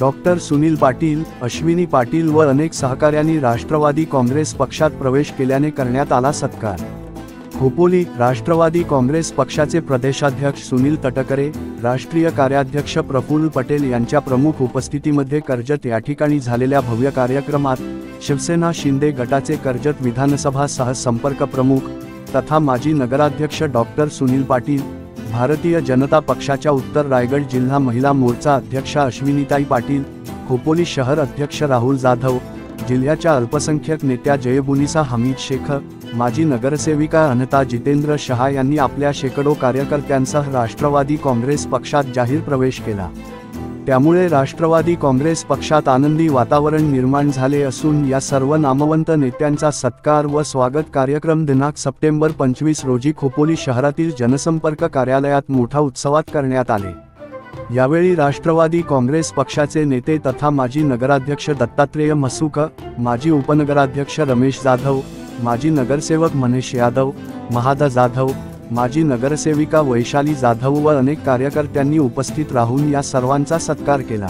Doctor Sunil Patil, Ashwini Patil व अनेक सहकाऱ्यांनी राष्ट्रवादी काँग्रेस पक्षात प्रवेश केल्याने करण्यात आला सत्कार। खोपोली राष्ट्रवादी काँग्रेस पक्षाचे प्रदेशाध्यक्ष सुनील तटकरे, राष्ट्रीय कार्याध्यक्ष प्रफुल्ल पटेल यांच्या प्रमुख उपस्थितीमध्ये कर्जत या ठिकाणी झालेल्या भव्य कार्यक्रमात शिवसेना शिंदे गटाचे कर्जत विधानसभा सहसंपर्क प्रमुख तथा माजी नगराध्यक्ष डॉक्टर सुनील पाटील, भारतीय जनता पक्षाच्या उत्तर रायगड जिल्हा महिला मोर्चा अध्यक्षा अश्विनीताई पाटील, खोपोली शहर अध्यक्ष राहुल जाधव, जिल्ह्याच्या अल्पसंख्याक नेत्या जयबुनिसा हमीद शेख, माजी नगरसेविका अनता जितेंद्र शहा यांनी आपल्या शेकडो कार्यकर्त्यांसह राष्ट्रवादी काँग्रेस पक्षात जाहीर प्रवेश केला। त्यामुळे राष्ट्रवादी काँग्रेस पक्षात आनंदी वातावरण निर्माण झाले असून या सर्व नामवंत नेत्यांचा सत्कार व स्वागत कार्यक्रम दिनांक सप्टेंबर 25 रोजी खोपोली शहरातील जनसंपर्क कार्यालयात मोठा उत्सवात करण्यात आले। यावेळी राष्ट्रवादी काँग्रेस पक्षाचे नेते तथा माजी नगराध्यक्ष दत्तात्रेय मसुक, माजी उपनगराध्यक्ष रमेश जाधव, माजी नगरसेवक मनीष यादव, महादा जाधव, माजी नगरसेविका वैशाली जाधव व अनेक कार्यकर्त्यांनी उपस्थित राहून या सर्वांचा सत्कार केला।